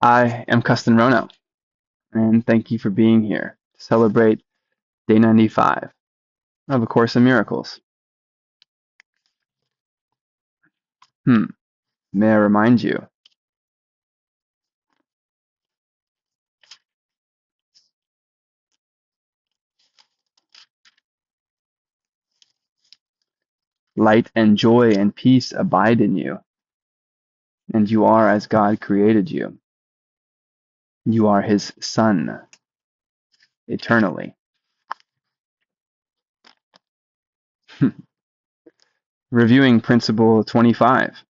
I am Kesten Rono, and thank you for being here to celebrate day 95 of A Course in Miracles. May I remind you, light and joy and peace abide in you, and you are as God created you. You are His Son eternally. Reviewing Principle 25.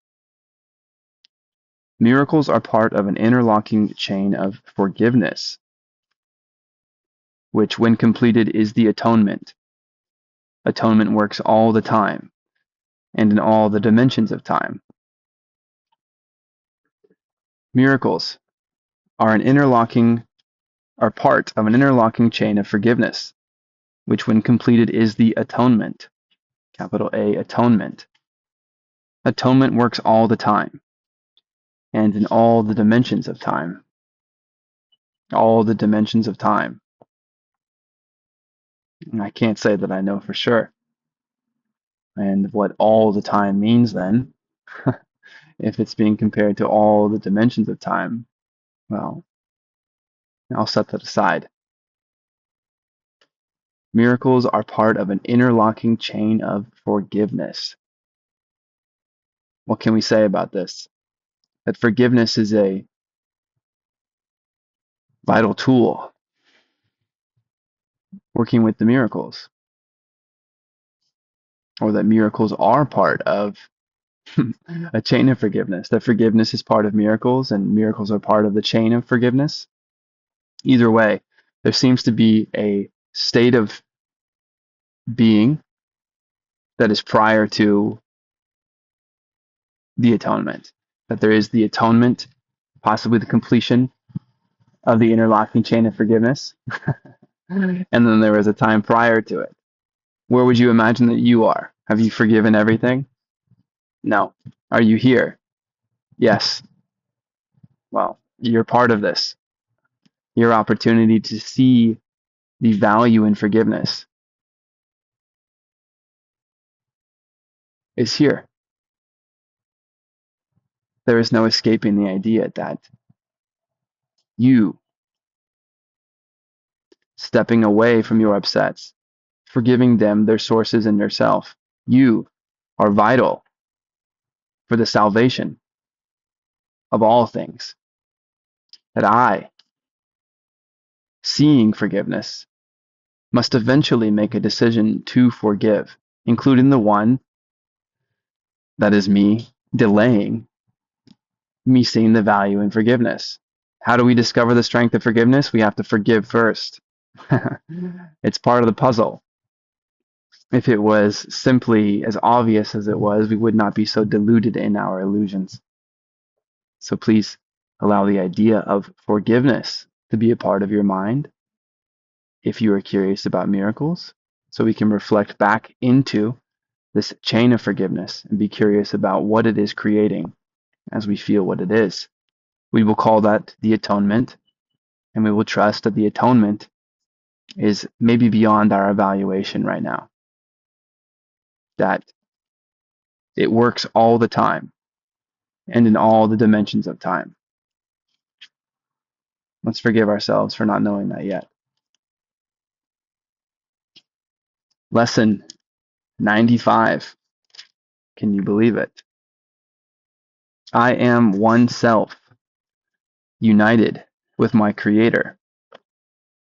Miracles are part of an interlocking chain of forgiveness, which, when completed, is the atonement. Atonement works all the time and in all the dimensions of time. Miracles are part of an interlocking chain of forgiveness, which, when completed, is the atonement. Capital A, atonement. Atonement works all the time and in all the dimensions of time. All the dimensions of time. And I can't say that I know for sure. And what all the time means then, if it's being compared to all the dimensions of time, well, I'll set that aside. Miracles are part of an interlocking chain of forgiveness. What can we say about this? That forgiveness is a vital tool working with the miracles, or that miracles are part of a chain of forgiveness, that forgiveness is part of miracles and miracles are part of the chain of forgiveness. Either way, there seems to be a state of being that is prior to the atonement, that there is the atonement, possibly the completion of the interlocking chain of forgiveness, and then there was a time prior to it. Where would you imagine that you are? Have you forgiven everything? No. Are you here? Yes. Well, you're part of this. Your opportunity to see the value in forgiveness is here. There is no escaping the idea that you, stepping away from your upsets, forgiving them their sources and yourself, you are vital for the salvation of all things. That I, seeing forgiveness, must eventually make a decision to forgive, including the one that is me delaying me seeing the value in forgiveness. How do we discover the strength of forgiveness? We have to forgive first. It's part of the puzzle. If it was simply as obvious as it was, we would not be so deluded in our illusions. So please allow the idea of forgiveness to be a part of your mind if you are curious about miracles, so we can reflect back into this chain of forgiveness and be curious about what it is creating as we feel what it is. We will call that the atonement, and we will trust that the atonement is maybe beyond our evaluation right now, that it works all the time and in all the dimensions of time. Let's forgive ourselves for not knowing that yet. Lesson 95. Can you believe it? I am one self, united with my Creator.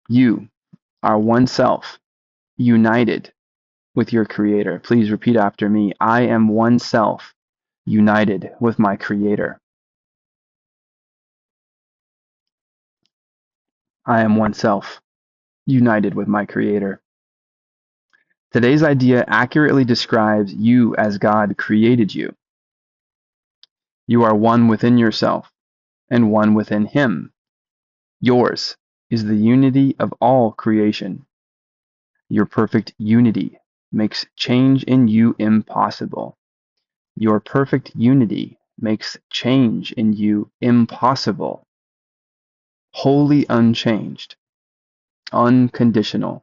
You are one self, united with your Creator. Please repeat after me. I am one self, united with my Creator. I am one self, united with my Creator. Today's idea accurately describes you as God created you. You are one within yourself and one within Him. Yours is the unity of all creation. Your perfect unity makes change in you impossible. Your perfect unity makes change in you impossible. wholly unchanged, unconditional.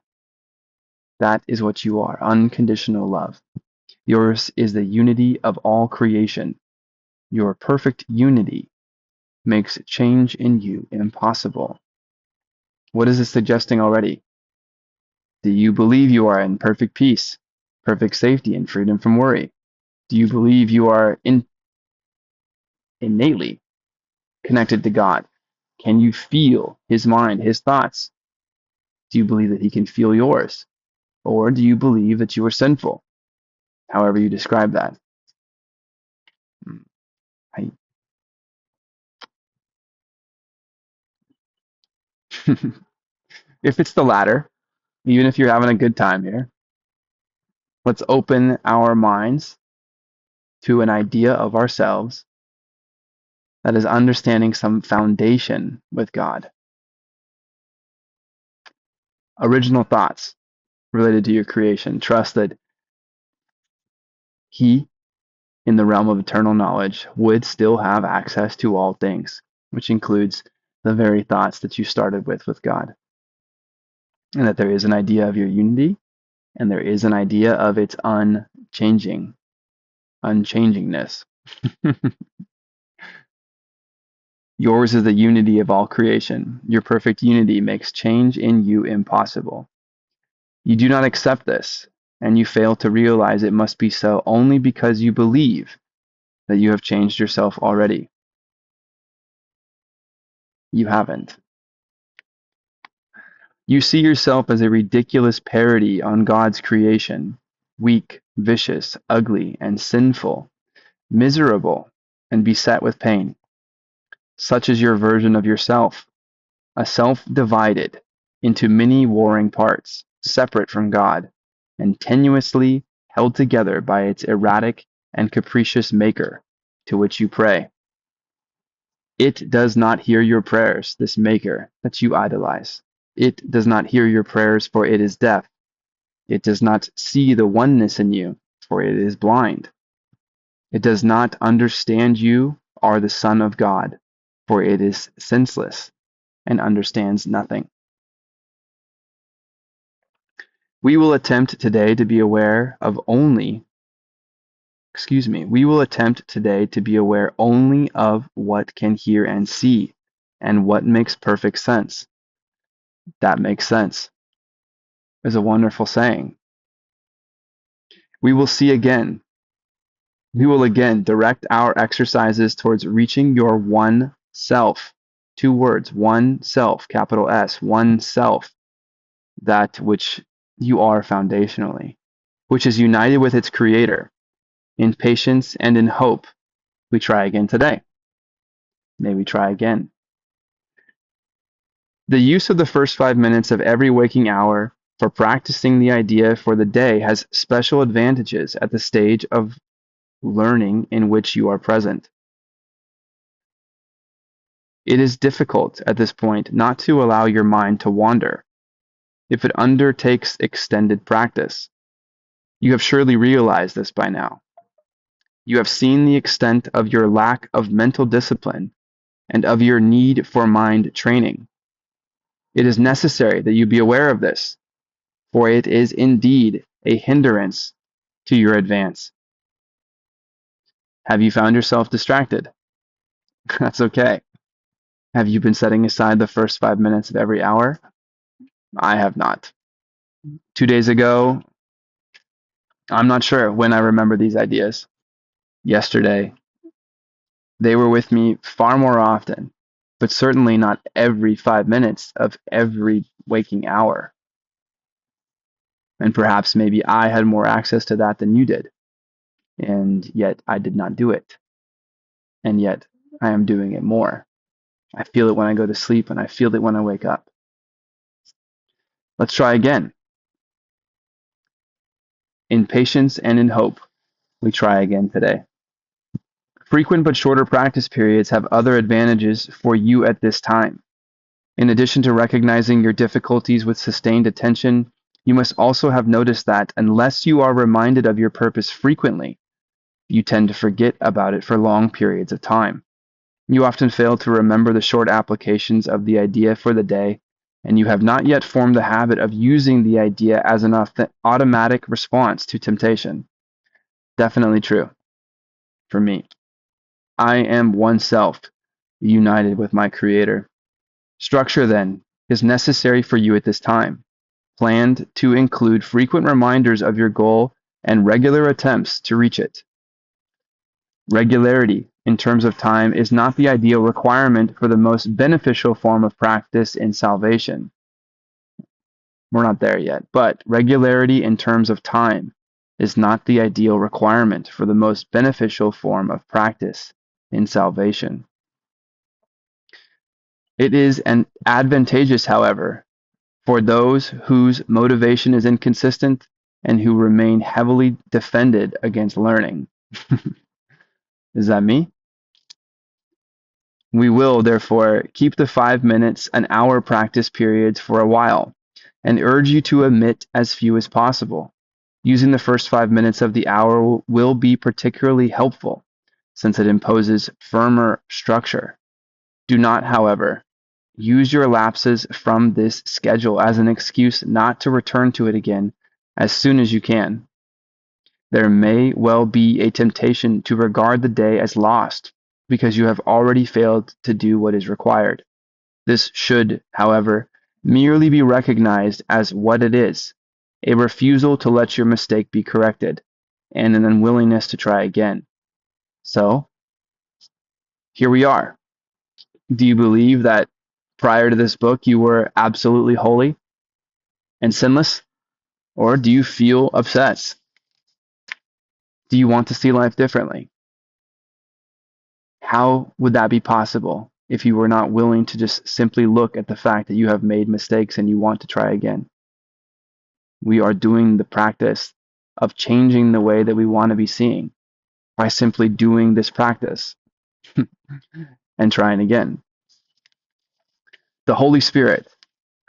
That is what you are, unconditional love. Yours is the unity of all creation. Your perfect unity makes change in you impossible. What is this suggesting already? Do you believe you are in perfect peace, perfect safety, and freedom from worry? Do you believe you are innately connected to God? Can you feel His mind, His thoughts? Do you believe that He can feel yours? Or do you believe that you are sinful? However you describe that. I- If it's the latter, even if you're having a good time here, let's open our minds to an idea of ourselves that is understanding some foundation with God. Original thoughts related to your creation. Trust that He, in the realm of eternal knowledge, would still have access to all things, which includes the very thoughts that you started with God. And that there is an idea of your unity, and there is an idea of its unchangingness. Yours is the unity of all creation. Your perfect unity makes change in you impossible. You do not accept this, and you fail to realize it must be so only because you believe that you have changed yourself already. You haven't. You see yourself as a ridiculous parody on God's creation, weak, vicious, ugly, and sinful, miserable, and beset with pain. Such is your version of yourself, a self divided into many warring parts, separate from God, and tenuously held together by its erratic and capricious maker, to which you pray. It does not hear your prayers, this maker that you idolize. It does not hear your prayers, for it is deaf. It does not see the oneness in you, for it is blind. It does not understand you are the Son of God, for it is senseless and understands nothing. We will attempt today to be aware only of what can hear and see, and what makes perfect sense. That makes sense is a wonderful saying. We will see again. We will again direct our exercises towards reaching your one self. 2 words, one self, capital S, one self, that which you are foundationally, which is united with its creator. In patience and in hope, we try again today. May we try again. The use of the first 5 minutes of every waking hour for practicing the idea for the day has special advantages at the stage of learning in which you are present. It is difficult at this point not to allow your mind to wander if it undertakes extended practice. You have surely realized this by now. You have seen the extent of your lack of mental discipline and of your need for mind training. It is necessary that you be aware of this, for it is indeed a hindrance to your advance. Have you found yourself distracted? That's okay. Have you been setting aside the first 5 minutes of every hour? I have not. 2 days ago, I'm not sure when I remember these ideas. Yesterday, they were with me far more often, but certainly not every 5 minutes of every waking hour. And perhaps maybe I had more access to that than you did, and yet I did not do it. And yet I am doing it more. I feel it when I go to sleep, and I feel it when I wake up. Let's try again. In patience and in hope, we try again today. Frequent but shorter practice periods have other advantages for you at this time. In addition to recognizing your difficulties with sustained attention, you must also have noticed that unless you are reminded of your purpose frequently, you tend to forget about it for long periods of time. You often fail to remember the short applications of the idea for the day, and you have not yet formed the habit of using the idea as an automatic response to temptation. Definitely true for me. I am one self, united with my Creator. Structure, then, is necessary for you at this time, planned to include frequent reminders of your goal and regular attempts to reach it. Regularity, in terms of time, is not the ideal requirement for the most beneficial form of practice in salvation. We're not there yet, but regularity in terms of time is not the ideal requirement for the most beneficial form of practice in salvation. It is advantageous, however, for those whose motivation is inconsistent and who remain heavily defended against learning. Is that me? We will, therefore, keep the 5 minutes an hour practice periods for a while, and urge you to omit as few as possible. Using the first 5 minutes of the hour will be particularly helpful, since it imposes firmer structure. Do not, however, use your lapses from this schedule as an excuse not to return to it again as soon as you can. There may well be a temptation to regard the day as lost because you have already failed to do what is required. This should, however, merely be recognized as what it is, a refusal to let your mistake be corrected, and an unwillingness to try again. So, here we are. Do you believe that prior to this book you were absolutely holy and sinless? Or do you feel upset? Do you want to see life differently? How would that be possible if you were not willing to just simply look at the fact that you have made mistakes and you want to try again? We are doing the practice of changing the way that we want to be seeing by simply doing this practice and trying again. The Holy Spirit.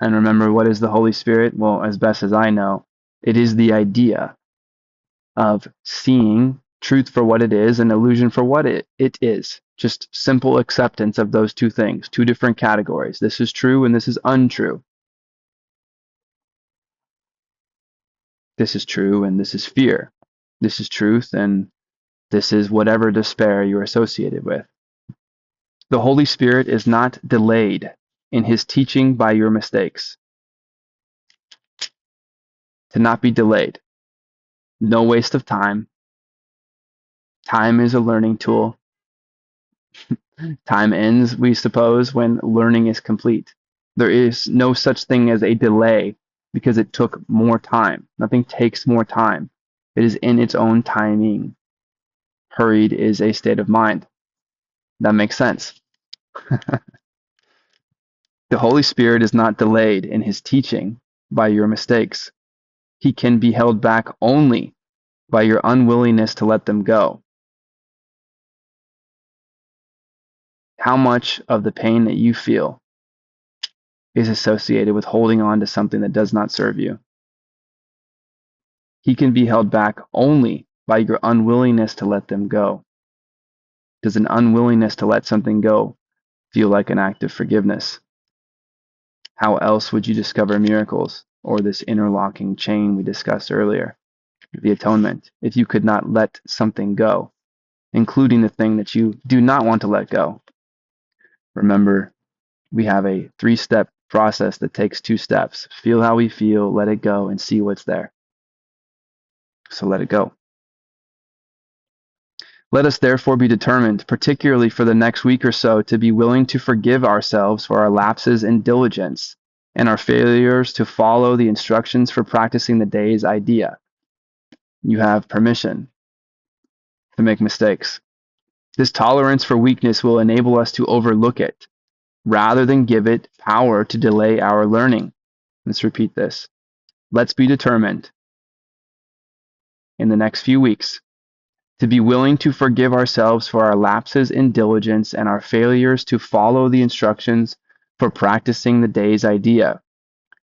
And remember, what is the Holy Spirit? Well, as best as I know, it is the idea of seeing truth for what it is and illusion for what it is. Just simple acceptance of those two things, two different categories. This is true and this is untrue. This is true and this is fear. This is truth and this is whatever despair you're associated with. The Holy Spirit is not delayed in his teaching by your mistakes. To not be delayed. No waste of time. Time is a learning tool. Time ends, we suppose, when learning is complete. There is no such thing as a delay because it took more time. Nothing takes more time. It is in its own timing. Hurried is a state of mind. That makes sense. The Holy Spirit is not delayed in his teaching by your mistakes. He can be held back only by your unwillingness to let them go. How much of the pain that you feel is associated with holding on to something that does not serve you? He can be held back only by your unwillingness to let them go. Does an unwillingness to let something go feel like an act of forgiveness? How else would you discover miracles or this interlocking chain we discussed earlier, the atonement, if you could not let something go, including the thing that you do not want to let go? Remember, we have a 3-step process that takes 2 steps. Feel how we feel, let it go, and see what's there. So let it go. Let us therefore be determined, particularly for the next week or so, to be willing to forgive ourselves for our lapses in diligence and our failures to follow the instructions for practicing the day's idea. You have permission to make mistakes. This tolerance for weakness will enable us to overlook it, rather than give it power to delay our learning. Let's repeat this. Let's be determined in the next few weeks to be willing to forgive ourselves for our lapses in diligence and our failures to follow the instructions for practicing the day's idea.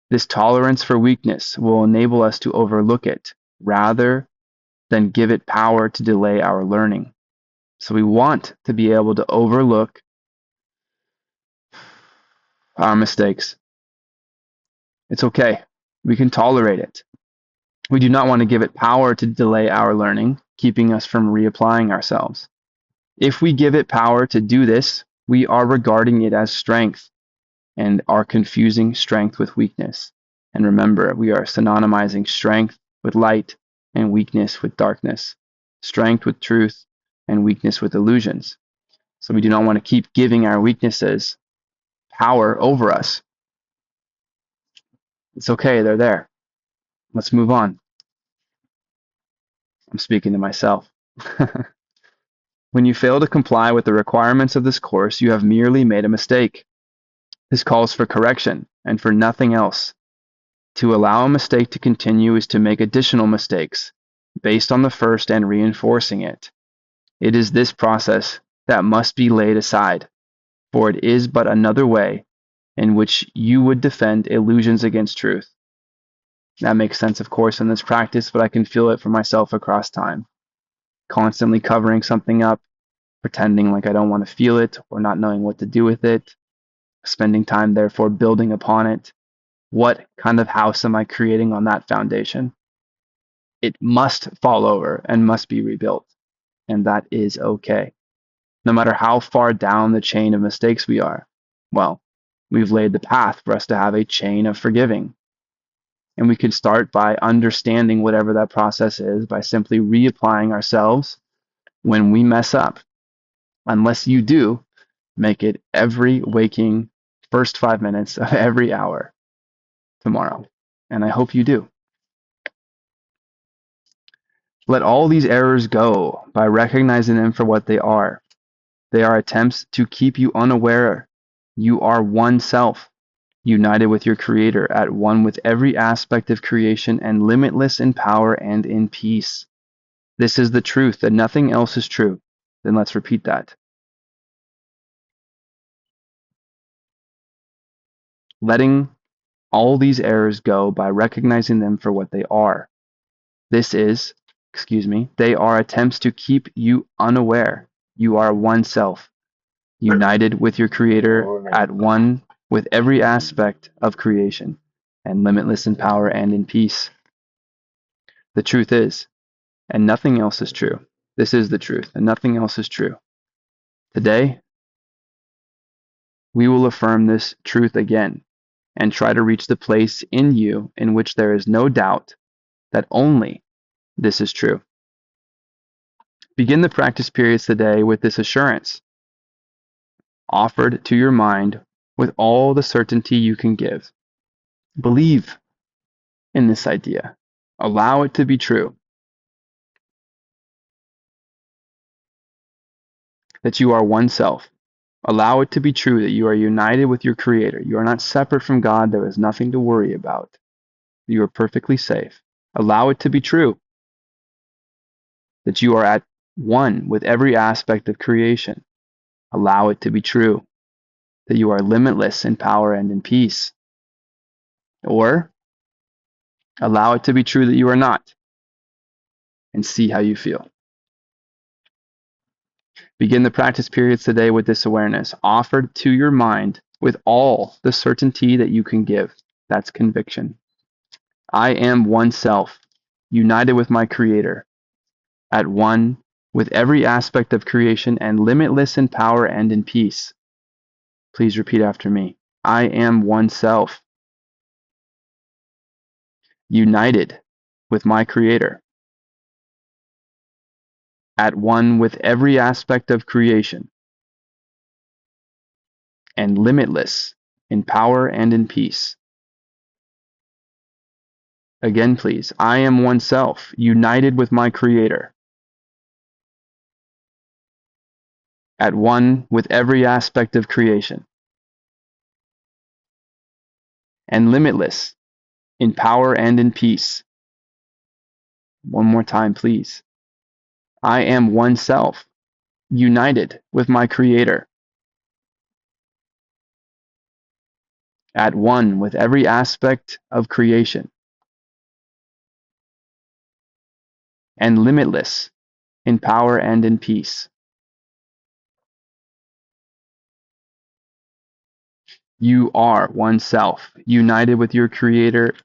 This tolerance for weakness will enable us to overlook it rather than give it power to delay our learning. So we want to be able to overlook our mistakes. It's okay. We can tolerate it. We do not want to give it power to delay our learning, keeping us from reapplying ourselves. If we give it power to do this, we are regarding it as strength and are confusing strength with weakness. And remember, we are synonymizing strength with light and weakness with darkness, strength with truth and weakness with illusions. So we do not want to keep giving our weaknesses power over us. It's okay, they're there. Let's move on. I'm speaking to myself. When you fail to comply with the requirements of this course, you have merely made a mistake. This calls for correction and for nothing else. To allow a mistake to continue is to make additional mistakes based on the first and reinforcing it. It is this process that must be laid aside, for it is but another way in which you would defend illusions against truth. That makes sense, of course, in this practice, but I can feel it for myself across time. Constantly covering something up, pretending like I don't want to feel it or not knowing what to do with it, spending time, therefore, building upon it. What kind of house am I creating on that foundation? It must fall over and must be rebuilt, and that is okay. No matter how far down the chain of mistakes we are, well, we've laid the path for us to have a chain of forgiving. And we can start by understanding whatever that process is by simply reapplying ourselves when we mess up. Unless you do, make it every waking first 5 minutes of every hour tomorrow. And I hope you do. Let all these errors go by recognizing them for what they are. They are attempts to keep you unaware. You are one self, united with your Creator, at one with every aspect of creation, and limitless in power and in peace. This is the truth, and nothing else is true. Then let's repeat that. Letting all these errors go by recognizing them for what they are. They are attempts to keep you unaware. You are one self, united with your Creator, at one with every aspect of creation, and limitless in power and in peace. The truth is, and nothing else is true. This is the truth, and nothing else is true. Today, we will affirm this truth again and try to reach the place in you in which there is no doubt that only this is true. Begin the practice periods today with this assurance, offered to your mind with all the certainty you can give. Believe in this idea. Allow it to be true. That you are one self. Allow it to be true that you are united with your Creator. You are not separate from God. There is nothing to worry about. You are perfectly safe. Allow it to be true that you are at one with every aspect of creation. Allow it to be true that you are limitless in power and in peace. Or allow it to be true that you are not, and see how you feel. Begin the practice periods today with this awareness, offered to your mind with all the certainty that you can give. That's conviction. I am one self, united with my Creator, at one with every aspect of creation, and limitless in power and in peace. Please repeat after me. I am one self, united with my Creator, at one with every aspect of creation, and limitless in power and in peace. Again, please. I am one self, united with my Creator, at one with every aspect of creation, and limitless in power and in peace. One more time, please. I am one self, united with my Creator, at one with every aspect of creation, and limitless in power and in peace. You are one self, united with your Creator,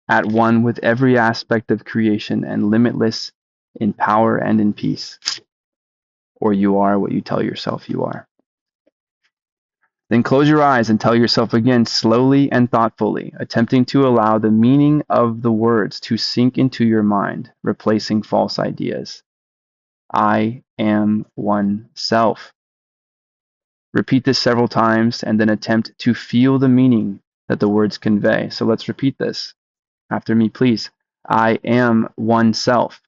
at one with every aspect of creation, and limitless in power and in peace. Or you are what you tell yourself you are. Then close your eyes and tell yourself again, slowly and thoughtfully, attempting to allow the meaning of the words to sink into your mind, replacing false ideas. I am one self. Repeat this several times and then attempt to feel the meaning that the words convey. So let's repeat this after me, please. I am one self.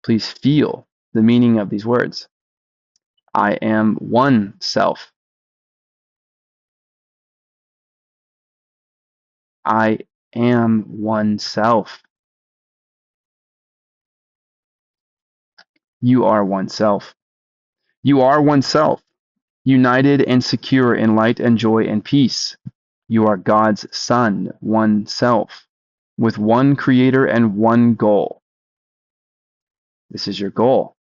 Please feel the meaning of these words. I am one self. I am one self. You are one self. You are one self, united and secure in light and joy and peace. You are God's Son, one self, with one Creator and one goal. This is your goal,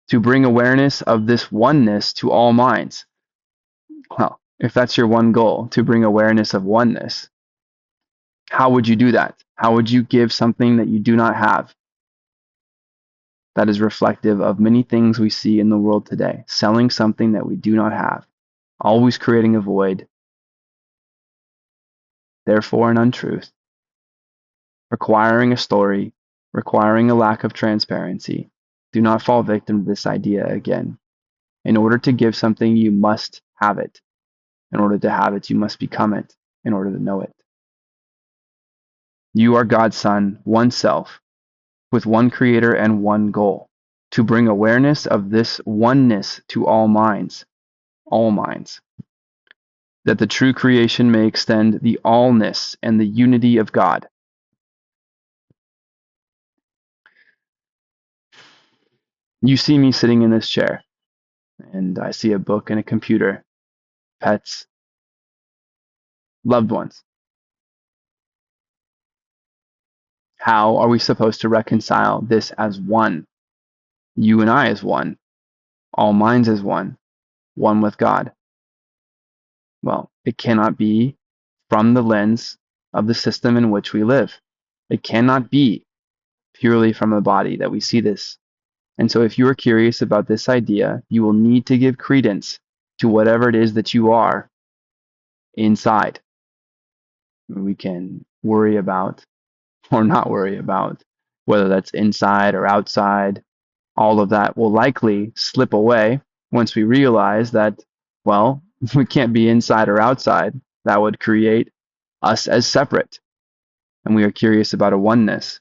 to bring awareness of this oneness to all minds. Well, if that's your one goal, to bring awareness of oneness, how would you do that? How would you give something that you do not have? That is reflective of many things we see in the world today, selling something that we do not have, always creating a void, therefore an untruth, requiring a story, requiring a lack of transparency. Do not fall victim to this idea again. In order to give something, you must have it. In order to have it, you must become it in order to know it. You are God's Son, one self, with one Creator and one goal, to bring awareness of this oneness to all minds, that the true creation may extend the allness and the unity of God. You see me sitting in this chair, and I see a book and a computer, pets, loved ones. How are we supposed to reconcile this as one? You and I as one, all minds as one with God. Well, it cannot be from the lens of the system in which we live. It cannot be purely from the body that we see this. And so if you are curious about this idea, you will need to give credence to whatever it is that you are inside. We can worry about or not worry about whether that's inside or outside. All of that will likely slip away once we realize that, well, we can't be inside or outside. That would create us as separate. And we are curious about a oneness.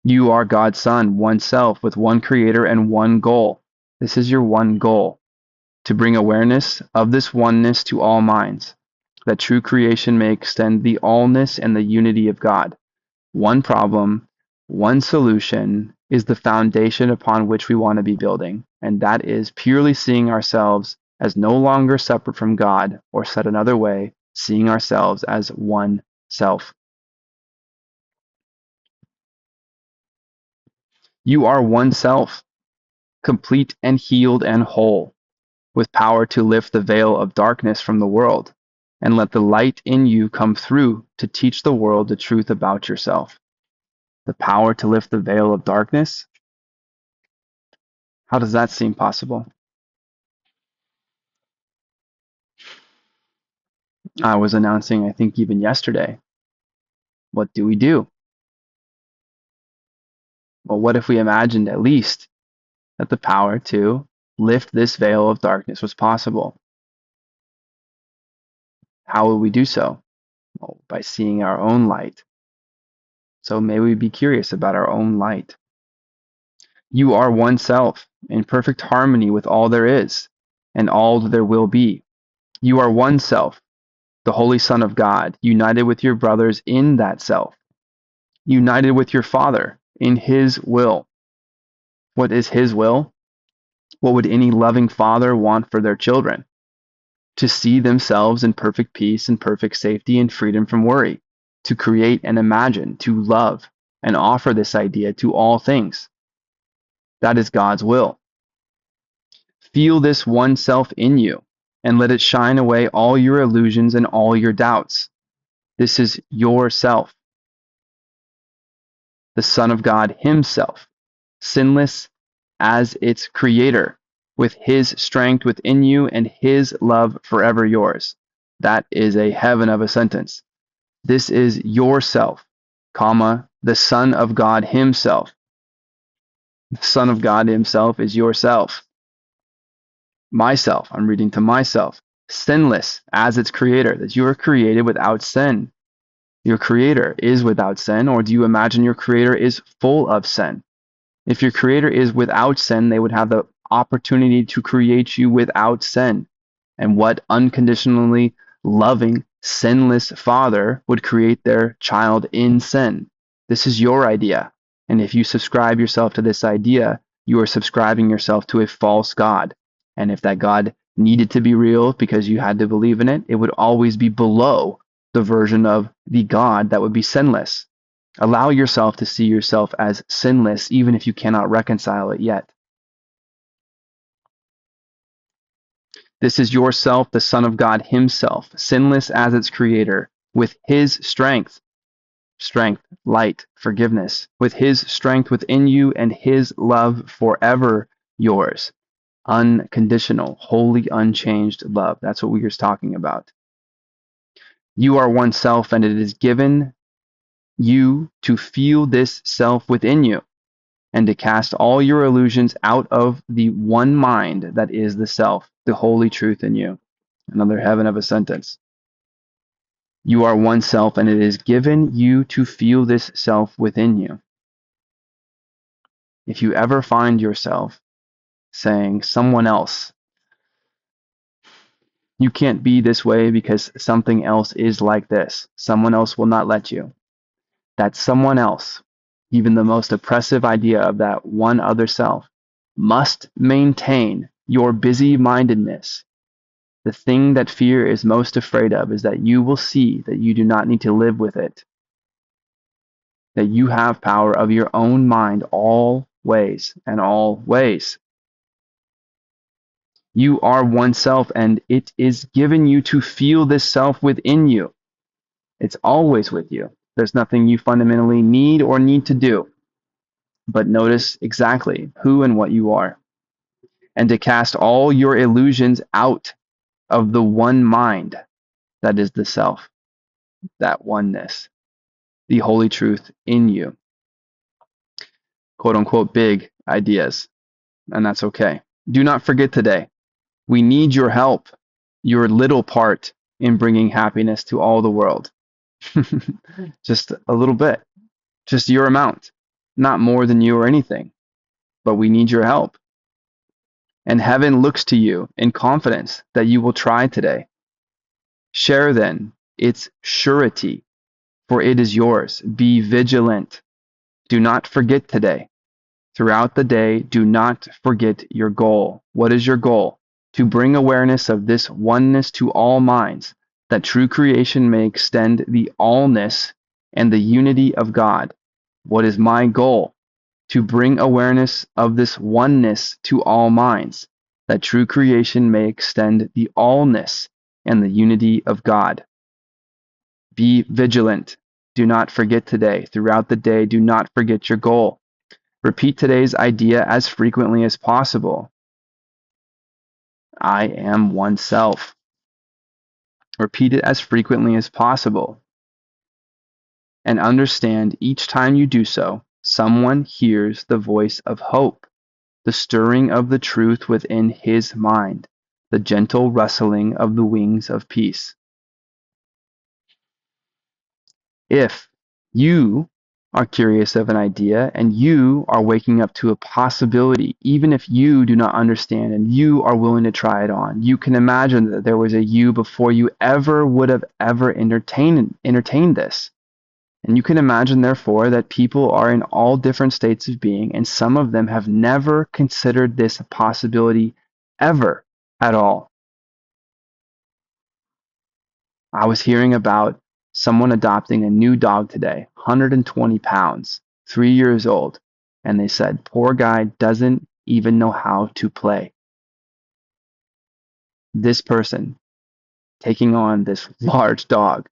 You are God's Son, one self, with one Creator and one goal. This is your one goal, to bring awareness of this oneness to all minds, that true creation may extend the allness and the unity of God. One problem, one solution is the foundation upon which we want to be building, and that is purely seeing ourselves as no longer separate from God, or said another way, seeing ourselves as one self. You are one self, complete and healed and whole, with power to lift the veil of darkness from the world, and let the light in you come through to teach the world the truth about yourself. The power to lift the veil of darkness? How does that seem possible? I was announcing, I think even yesterday, what do we do? Well, what if we imagined at least that the power to lift this veil of darkness was possible? How will we do so? Well, by seeing our own light. So may we be curious about our own light. You are one self, in perfect harmony with all there is, and all there will be. You are one self, the Holy Son of God, united with your brothers in that self, united with your Father in His will. What is His will? What would any loving father want for their children? To see themselves in perfect peace and perfect safety and freedom from worry, to create and imagine, to love and offer this idea to all things. That is God's will. Feel this one self in you. and let it shine away all your illusions and all your doubts. This is yourself, the Son of God himself, sinless as its creator, with his strength within you and his love forever yours. That is a heaven of a sentence. This is yourself, comma, the Son of God himself. The Son of God himself is yourself. Myself, I'm reading to myself, sinless as its creator, that you are created without sin. Your creator is without sin, or do you imagine your creator is full of sin? If your creator is without sin, they would have the opportunity to create you without sin. And what unconditionally loving, sinless father would create their child in sin? This is your idea. And if you subscribe yourself to this idea, you are subscribing yourself to a false God. And if that God needed to be real because you had to believe in it, it would always be below the version of the God that would be sinless. Allow yourself to see yourself as sinless, even if you cannot reconcile it yet. This is yourself, the Son of God himself, sinless as its creator, with his strength, light, forgiveness, with his strength within you and his love forever yours. Unconditional, wholly unchanged love. That's what we were talking about. You are one self, and it is given you to feel this self within you, and to cast all your illusions out of the one mind that is the self, the holy truth in you. Another heaven of a sentence. You are one self, and it is given you to feel this self within you. If you ever find yourself saying, someone else, you can't be this way because something else is like this, someone else will not let you. That someone else, even the most oppressive idea of that one other self, must maintain your busy-mindedness. The thing that fear is most afraid of is that you will see that you do not need to live with it, that you have power of your own mind always and all ways. You are one self, and it is given you to feel this self within you. It's always with you. There's nothing you fundamentally need to do, but notice exactly who and what you are, and to cast all your illusions out of the one mind that is the self, that oneness, the holy truth in you. Quote unquote big ideas, and that's okay. Do not forget today. We need your help, your little part in bringing happiness to all the world. Just a little bit, just your amount, not more than you or anything, but we need your help. And heaven looks to you in confidence that you will try today. Share then its surety, for it is yours. Be vigilant. Do not forget today. Throughout the day, do not forget your goal. What is your goal? To bring awareness of this oneness to all minds, that true creation may extend the allness and the unity of God. What is my goal? To bring awareness of this oneness to all minds, that true creation may extend the allness and the unity of God. Be vigilant. Do not forget today. Throughout the day, do not forget your goal. Repeat today's idea as frequently as possible. I am oneself. Repeat it as frequently as possible. And understand each time you do so, someone hears the voice of hope, the stirring of the truth within his mind, the gentle rustling of the wings of peace. If you are curious of an idea and you are waking up to a possibility, even if you do not understand and you are willing to try it on, you can imagine that there was a you before you ever would have ever entertained this. And you can imagine, therefore, that people are in all different states of being, and some of them have never considered this a possibility ever at all. I was hearing about someone adopting a new dog today, 120 pounds, 3 years old, and they said, poor guy doesn't even know how to play. This person taking on this large dog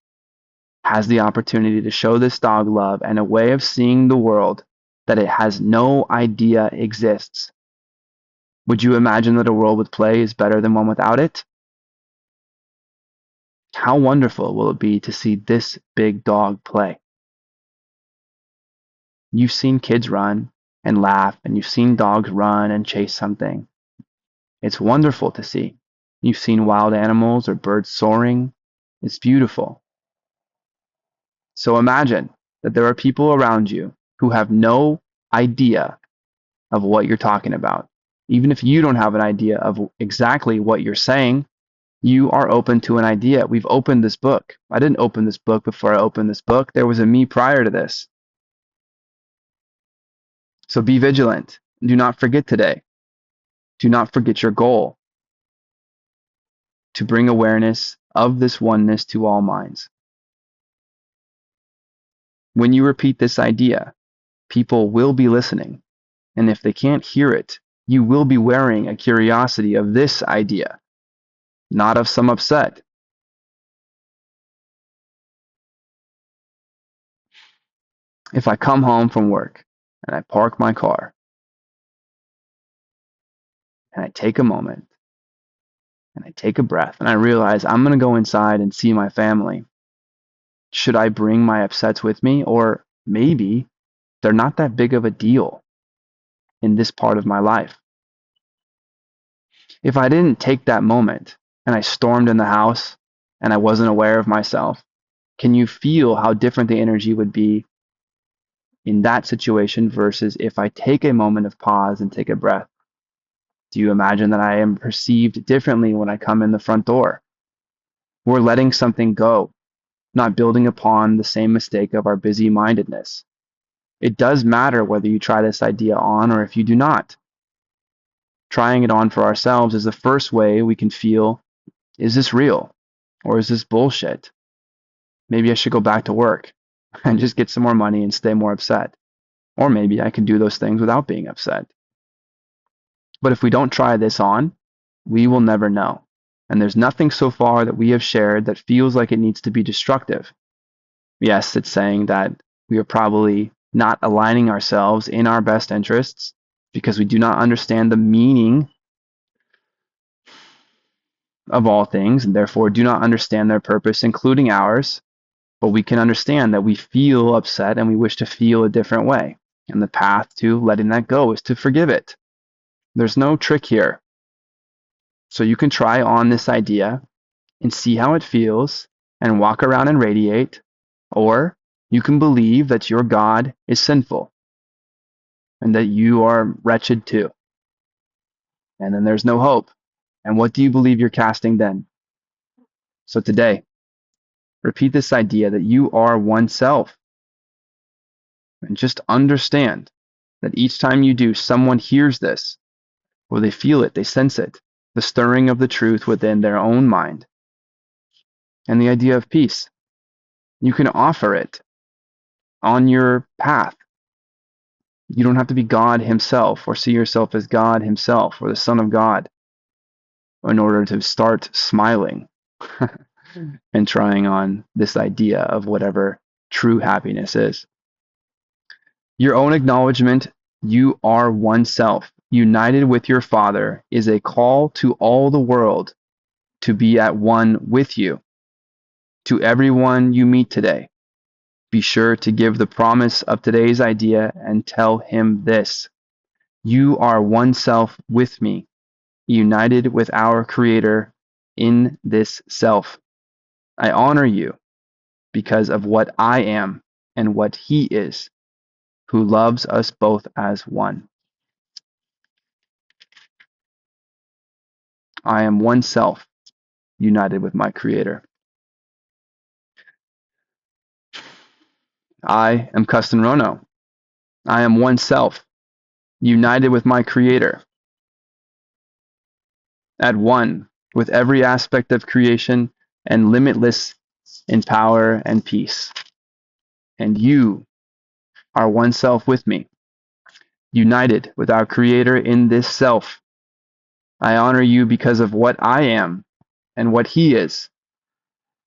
has the opportunity to show this dog love and a way of seeing the world that it has no idea exists. Would you imagine that a world with play is better than one without it? How wonderful will it be to see this big dog play? You've seen kids run and laugh, and you've seen dogs run and chase something. It's wonderful to see. You've seen wild animals or birds soaring. It's beautiful. So imagine that there are people around you who have no idea of what you're talking about. Even if you don't have an idea of exactly what you're saying, you are open to an idea. We've opened this book. I didn't open this book before I opened this book. There was a me prior to this. So be vigilant. Do not forget today. Do not forget your goal to bring awareness of this oneness to all minds. When you repeat this idea, people will be listening. And if they can't hear it, you will be wearing a curiosity of this idea, not of some upset. If I come home from work and I park my car and I take a moment and I take a breath and I realize I'm going to go inside and see my family, should I bring my upsets with me? Or maybe they're not that big of a deal in this part of my life. If I didn't take that moment and I stormed in the house and I wasn't aware of myself, can you feel how different the energy would be in that situation versus if I take a moment of pause and take a breath? Do you imagine that I am perceived differently when I come in the front door? We're letting something go, not building upon the same mistake of our busy mindedness. It does matter whether you try this idea on or if you do not. Trying it on for ourselves is the first way we can feel, is this real? Or is this bullshit? Maybe I should go back to work and just get some more money and stay more upset. Or maybe I can do those things without being upset. But if we don't try this on, we will never know. And there's nothing so far that we have shared that feels like it needs to be destructive. Yes, it's saying that we are probably not aligning ourselves in our best interests because we do not understand the meaning of all things and therefore do not understand their purpose, including ours. But we can understand that we feel upset and we wish to feel a different way. And the path to letting that go is to forgive it. There's no trick here. So you can try on this idea and see how it feels and walk around and radiate, or you can believe that your God is sinful and that you are wretched too. And then there's no hope. And what do you believe you're casting then? So today, repeat this idea that you are oneself. And just understand that each time you do, someone hears this, or they feel it, they sense it, the stirring of the truth within their own mind. And the idea of peace. You can offer it on your path. You don't have to be God himself or see yourself as God himself or the Son of God in order to start smiling and trying on this idea of whatever true happiness is. Your own acknowledgement, you are oneself, united with your Father, is a call to all the world to be at one with you. To everyone you meet today, be sure to give the promise of today's idea and tell him this: you are one self with me, united with our Creator in this self. I honor you because of what I am and what He is, who loves us both as one. I am one self, united with my Creator. I am Kesten Rono. I am one self, united with my Creator, at one with every aspect of creation and limitless in power and peace. And you are one self with me, united with our Creator in this self. I honor you because of what I am and what he is,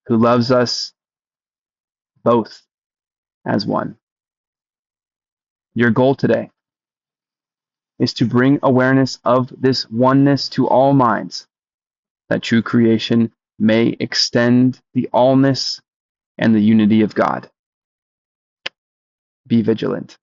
who loves us both as one. Your goal today is to bring awareness of this oneness to all minds, that true creation may extend the allness and the unity of God. Be vigilant.